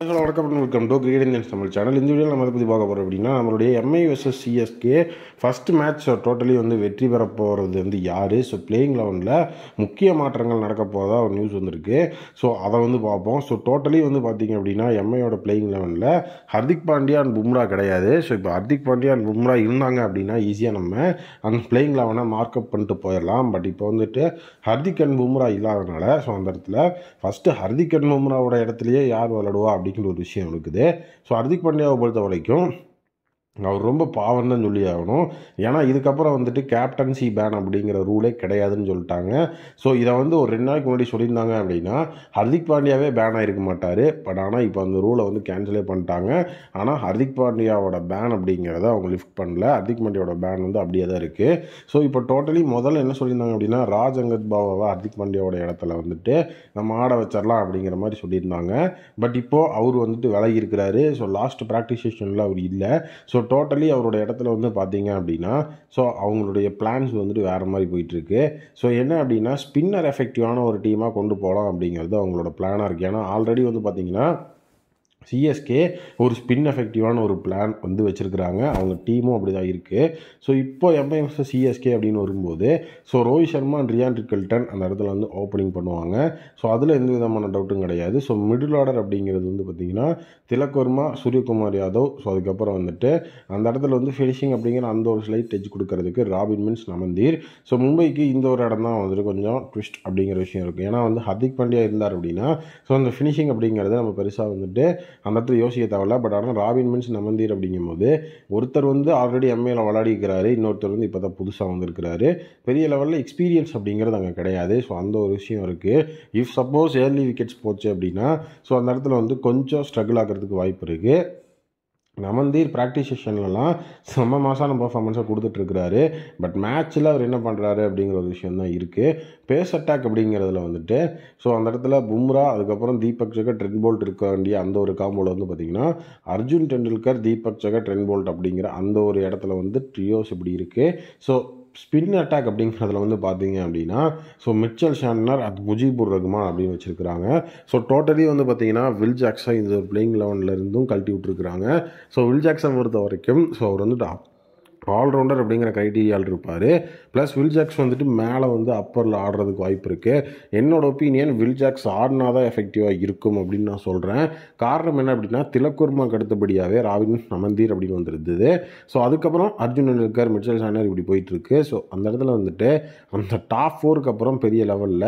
Hello வணக்கம் welcome to great Indians Tamil channel. இந்த வீடியோவில் நம்ம அதை பற்றி பார்க்க போகிறோம் அப்படின்னா நம்மளுடைய MI vs CSK first match totally வெற்றி பெற போகிறது யார், ஸோ பிளேயிங் 11ல் முக்கிய மாற்றங்கள் நடக்க போகிறதா ஒரு நியூஸ் வந்திருக்கு. ஸோ அதை பார்ப்போம். ஸோ டோட்டலி பார்த்தீங்க அப்படின்னா எம்ஐயோட பிளேயிங் 11ல் ஹர்திக் பாண்டியா அண்ட் பும்ரா கிடையாது. ஸோ இப்போ ஹர்திக் பாண்டியா அண்ட் பும்ரா இருந்தாங்க அப்படின்னா ஈஸியாக நம்ம அந்த பிளேயிங் 11 மார்க்அப் பண்ணிட்டு போயிடலாம். பட் இப்போ ஹர்திக் அண்ட் பும்ரா இல்லாதனால ஸோ அந்த இடத்துல ஃபஸ்ட்டு ஹர்திக் அண்ட் பும்ராவோட இடத்துலையே யார் விளையாடுவா அப்படிங்கிற ஒரு விஷயம் இருக்குது. ஸோ ஹர்திக் பாண்டியாவை பொறுத்த வரைக்கும் அவர் ரொம்ப பாவம் தான் சொல்லி ஆகணும். ஏன்னா இதுக்கப்புறம் கேப்டன்சி பேன் அப்படிங்கிற ரூலே கிடையாதுன்னு சொல்லிட்டாங்க. ஸோ இதை ஒரு 2 நாளைக்கு முன்னாடி சொல்லியிருந்தாங்க அப்படின்னா ஹர்திக் பாண்டியாவே பேன் ஆகிருக்க மாட்டார். பட் ஆனால் இப்போ அந்த ரூலை கேன்சலே பண்ணிட்டாங்க. ஆனால் ஹர்திக் பாண்டியாவோட பேன் அப்படிங்கிறத அவங்க லிஃப்ட் பண்ணல. ஹர்திக் பாண்டியாவோட பேன் அப்படியே தான் இருக்குது. ஸோ இப்போ டோட்டலி முதல்ல என்ன சொல்லியிருந்தாங்க அப்படின்னா ராஜ் அங்கத் பாபாவை ஹர்திக் பாண்டியாவோட இடத்துல நம்ம ஆட வச்சிடலாம் அப்படிங்கிற மாதிரி சொல்லியிருந்தாங்க. பட் இப்போது அவர் விலகி இருக்கிறாரு. ஸோ லாஸ்ட் ப்ராக்டிஸ் செஷனில் அவர் இல்லை. ஸோ டோட்டலி அவரோட இடத்துல பார்த்தீங்க அப்படின்னா ஸோ அவங்களுடைய பிளான்ஸ் வேறு மாதிரி போயிட்டுருக்கு. ஸோ என்ன அப்படின்னா ஸ்பின்னர் எஃபெக்டிவான ஒரு டீமாக கொண்டு போகலாம் அப்படிங்கிறது அவங்களோட பிளானாக இருக்குது. ஏன்னா ஆல்ரெடி பார்த்தீங்கன்னா சிஎஸ்கே ஒரு ஸ்பின் எஃபெக்டிவான ஒரு பிளான் வச்சுருக்கிறாங்க. அவங்க டீமும் அப்படி தான் இருக்குது. ஸோ இப்போ எம்ஐ vs சிஎஸ்கே அப்படின்னு வரும்போது so Rohit Sharma and Ryan Rickelton அந்த இடத்துல ஓப்பனிங் பண்ணுவாங்க. ஸோ அதில் எந்த விதமான டவுட்டும் கிடையாது. ஸோ மிடில் ஆர்டர் அப்படிங்கிறது பார்த்திங்கன்னா திலக் வர்மா, சூரியகுமார் யாதவ். ஸோ அதுக்கப்புறம் அந்த இடத்துல ஃபினிஷிங் அப்படிங்கிற அந்த ஒரு ஸ்லைட் டச் கொடுக்கறதுக்கு ராபின் மின்ஸ், நமந்தீர். ஸோ மும்பைக்கு இந்த ஒரு இடம் தான் கொஞ்சம் ட்விஸ்ட் அப்படிங்கிற விஷயம் இருக்குது. ஏன்னா ஹர்திக் பாண்டியா இருந்தார் அப்படின்னா ஸோ அந்த ஃபினிஷிங் அப்படிங்கிறது நம்ம பெருசாக அந்த இடத்துல யோசிக்க தேவையில்ல. பட் ஆனால் ராபின் மின்ஸ், நமந்தீர் அப்படிங்கும்போது ஒருத்தர் ஆல்ரெடி எம்ஏல விளையாடிக்கிறாரு, இன்னொருத்தர் இப்போ தான் புதுசாக வந்திருக்கிறாரு. பெரிய லெவலில் எக்ஸ்பீரியன்ஸ் அப்படிங்கிறது அங்கே கிடையாது. ஸோ அந்த ஒரு விஷயம் இருக்குது. இஃப் சப்போஸ் ஏர்லி விக்கெட்ஸ் போச்சு அப்படின்னா ஸோ அந்த இடத்துல கொஞ்சம் ஸ்ட்ரகிள் ஆகிறதுக்கு வாய்ப்பு இருக்குது. நமந்தீர் ப்ராக்டிஸ் செஷன்லலாம் செம்ம மாசான பர்ஃபார்மன்ஸை கொடுத்துட்ருக்கிறாரு. பட் மேட்ச்சில் அவர் என்ன பண்ணுறாரு அப்படிங்கிற ஒரு விஷயம் தான் இருக்குது. பேஸ் அட்டாக் அப்படிங்கிறதுல ஸோ அந்த இடத்துல பும்ரா, அதுக்கப்புறம் தீபக் சகர், ட்ரெண்ட் போல்ட் இருக்க வேண்டிய அந்த ஒரு காம்போவில் பார்த்திங்கன்னா அர்ஜுன் டெண்டுல்கர், தீபக் சகர், ட்ரெண்ட் போல்ட் அப்படிங்கிற அந்த ஒரு இடத்துல ட்ரியோஸ் இப்படி இருக்குது. ஸோ ஸ்பின் அட்டாக் அப்படிங்கிறதுல பார்த்தீங்க அப்படின்னா ஸோ மிச்சல் சாண்டனர், அது முஜிபுர் ரஹ்மான் அப்படின்னு வச்சுருக்கிறாங்க. ஸோ டோட்டலி பார்த்தீங்கன்னா வில் ஜாக்சன் இந்த ஒரு பிளேயிங் 11ல் இருந்தும் கழட்டி விட்டுருக்குறாங்க. ஸோ வில் ஜாக்சன் பொறுத்த வரைக்கும் ஸோ அவர் ஆல்ரவுண்டர் அப்படிங்கிற க்ரைட்டீரியாவில் இருப்பார். ப்ளஸ் வில் ஜாக்ஸ் மேலே அப்பரில் ஆடுறதுக்கு வாய்ப்பு இருக்குது. என்னோட ஒப்பீனியன் வில் ஜாக்ஸ் ஆடினா தான் எஃபெக்டிவாக இருக்கும் அப்படின்னு நான் சொல்கிறேன். காரணம் என்ன அப்படின்னா திலக் வர்மாக்கு அடுத்தபடியாகவே ராபின், நமந்தீர் அப்படின்னு வந்துருந்தது. ஸோ அதுக்கப்புறம் அர்ஜுன் டெண்டுல்கர், மிச்சல் சாண்டனர் இப்படி போயிட்டுருக்கு. ஸோ அந்த இடத்துல அந்த டாப் 4க்கு அப்புறம் பெரிய லெவலில்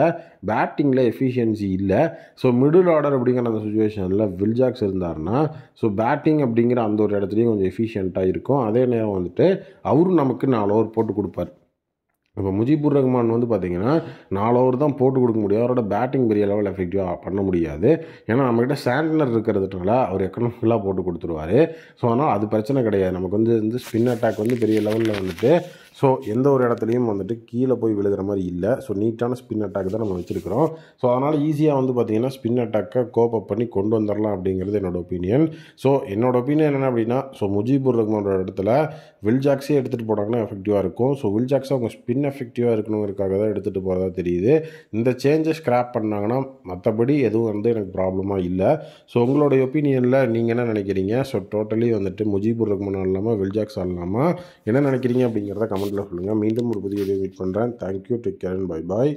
பேட்டிங்கில் எஃபிஷியன்சி இல்லை. ஸோ மிடில் ஆர்டர் அப்படிங்கிற அந்த சுச்சுவேஷனில் வில் ஜாக்ஸ் இருந்தாருன்னா ஸோ பேட்டிங் அப்படிங்கிற அந்த ஒரு இடத்துலையும் கொஞ்சம் எஃபிஷியண்ட்டாக இருக்கும். அதே நேரம் அவரும் நமக்கு 4 ஓவர் போட்டு கொடுப்பார். இப்போ முஜிபுர் ரஹ்மான் பார்த்தீங்கன்னா 4 ஓவர் தான் போட்டு கொடுக்க முடியும். அவரோட பேட்டிங் பெரிய லெவல் எஃபெக்டிவாக பண்ண முடியாது. ஏன்னா நம்மக்கிட்ட சாண்டனர் இருக்கிறதுனால அவர் எக்கனாமிக்கலாக போட்டு கொடுத்துருவார். ஸோ அதனால் அது பிரச்சனை கிடையாது. நமக்கு ஸ்பின் அட்டாக் பெரிய லெவலில் ஸோ எந்த ஒரு இடத்துலையும் கீழே போய் விழுகிற மாதிரி இல்லை. ஸோ நீட்டான ஸ்பின் அட்டாக் தான் நம்ம வச்சுருக்கிறோம். ஸோ அதனால் ஈஸியாக பார்த்தீங்கன்னா ஸ்பின் அட்டாக்கை கோப் அப் பண்ணி கொண்டு வந்துடலாம் அப்படிங்கிறது என்னோட ஒப்பீனியன். ஸோ என்னோட ஒப்பீனியன் என்ன அப்படின்னா ஸோ முஜிபுர் ரஹ்மானோட இடத்துல வில் ஜாக்ஸே எடுத்துகிட்டு போனாங்கன்னா எஃபெக்டிவாக இருக்கும். ஸோ வில் ஜாக்ஸை அவங்க ஸ்பின் எஃபெக்டிவாக இருக்கணுங்கிறதுக்காக தான் எடுத்துகிட்டு போகிறதா தெரியுது. இந்த சேஞ்சஸ் ஸ்க்ராப் பண்ணாங்கன்னா மற்றபடி எதுவும் எனக்கு ப்ராப்ளமாக இல்லை. ஸோ உங்களுடைய ஒப்பீனியனில் நீங்கள் என்ன நினைக்கிறீங்க? ஸோ டோட்டலி முஜிபுர் ரஹ்மான் ஆடலாமா, வில் ஜாக்ஸ் ஆடலாமா, என்ன நினைக்கிறீங்க அப்படிங்கிறத கமெண்ட்டில் சொல்லுங்கள். மீண்டும் ஒரு புதிய வீடியோ மீட் பண்ணுறேன். Thank you, take care and bye bye.